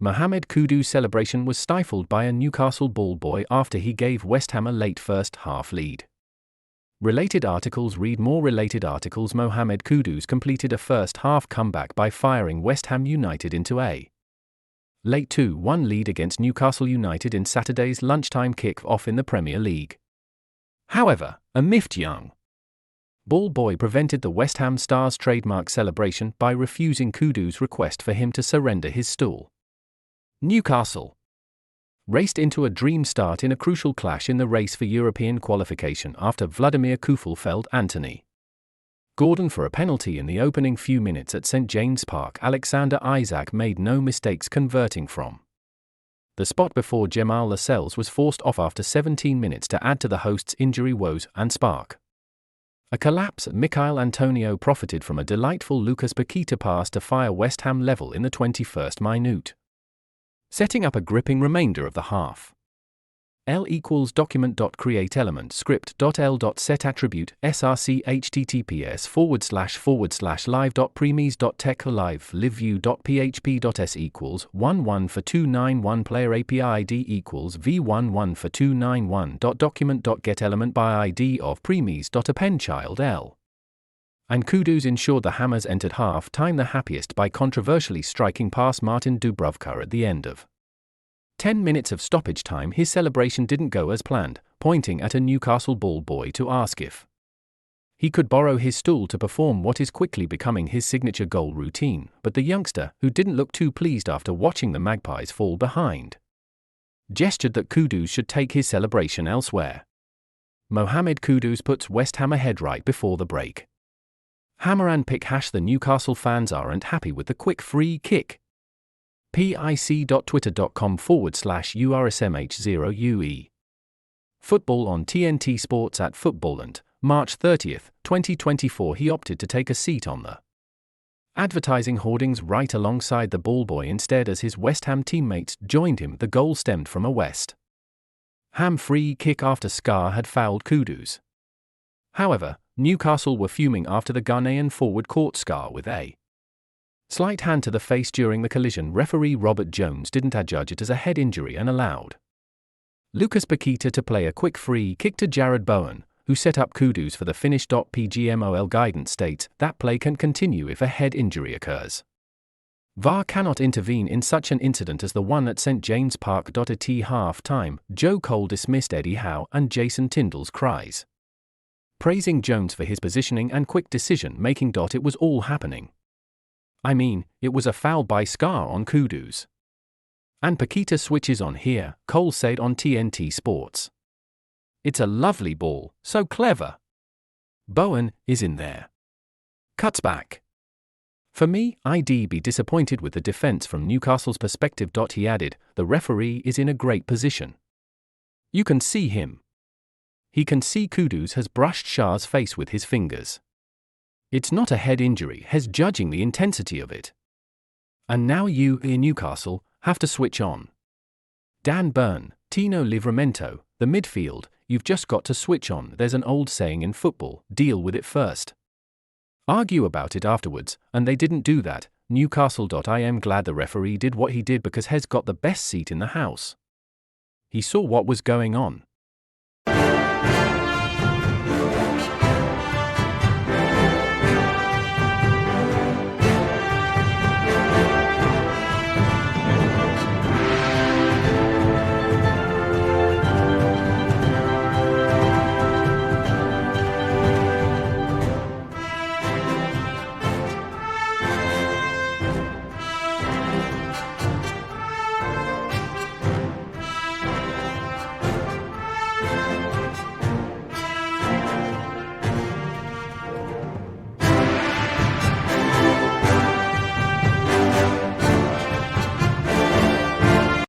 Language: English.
Mohammed Kudus' celebration was stifled by a Newcastle ball boy after he gave West Ham a late first-half lead. Related articles read more related articles. Mohammed Kudus completed a first-half comeback by firing West Ham United into a late 2-1 lead against Newcastle United in Saturday's lunchtime kick-off in the Premier League. However, a miffed young ball boy prevented the West Ham star's trademark celebration by refusing Kudus' request for him to surrender his stool. Newcastle raced into a dream start in a crucial clash in the race for European qualification after Vladimir Kufel felled Anthony Gordon for a penalty in the opening few minutes at St James Park. Alexander Isak made no mistakes converting from the spot before Jamal Lascelles was forced off after 17 minutes to add to the hosts' injury woes and spark a collapse. Michail Antonio profited from a delightful Lucas Paqueta pass to fire West Ham level in the 21st minute, setting up a gripping remainder of the half. L equals document.createElement script.l.set attribute src https://live.premise.tech live liveview.php.s equals 11 for 291 player API ID equals v11 for 291.document.getElement by ID of premise.append child L. And Kudus ensured the Hammers entered half-time the happiest by controversially striking past Martin Dubravka at the end of 10 minutes of stoppage time. His celebration didn't go as planned, pointing at a Newcastle ball boy to ask if he could borrow his stool to perform what is quickly becoming his signature goal routine, but the youngster, who didn't look too pleased after watching the Magpies fall behind, gestured that Kudus should take his celebration elsewhere. Mohammed Kudus puts West Ham ahead right before the break. Hammer and pick # the Newcastle fans aren't happy with the quick free kick. pic.twitter.com/URSMH0UE. Football on TNT Sports at Footballand, March 30, 2024. He opted to take a seat on the advertising hoardings right alongside the ball boy instead as his West Ham teammates joined him. The goal stemmed from a West Ham free kick after Scar had fouled Kudus. However, Newcastle were fuming after the Ghanaian forward caught Scar with a slight hand to the face during the collision. Referee Robert Jones didn't adjudge it as a head injury and allowed Lucas Paqueta to play a quick free kick to Jared Bowen, who set up Kudus for the finish. PGMOL guidance states that play can continue if a head injury occurs. VAR cannot intervene in such an incident as the one at St James Park. At half-time, Joe Cole dismissed Eddie Howe and Jason Tyndall's cries, praising Jones for his positioning and quick decision-making. It was all happening. I mean, it was a foul by Scar on Kudus. And Paqueta switches on here, Cole said on TNT Sports. It's a lovely ball, so clever. Bowen is in there. Cuts back. For me, I'd be disappointed with the defense from Newcastle's perspective. He added, the referee is in a great position. You can see him. He can see Kudus has brushed Shah's face with his fingers. It's not a head injury, he's judging the intensity of it. And now you, in Newcastle, have to switch on. Dan Burn, Tino Livramento, the midfield, you've just got to switch on. There's an old saying in football, deal with it first. Argue about it afterwards, and they didn't do that. Newcastle. I am glad the referee did what he did because he's got the best seat in the house. He saw what was going on.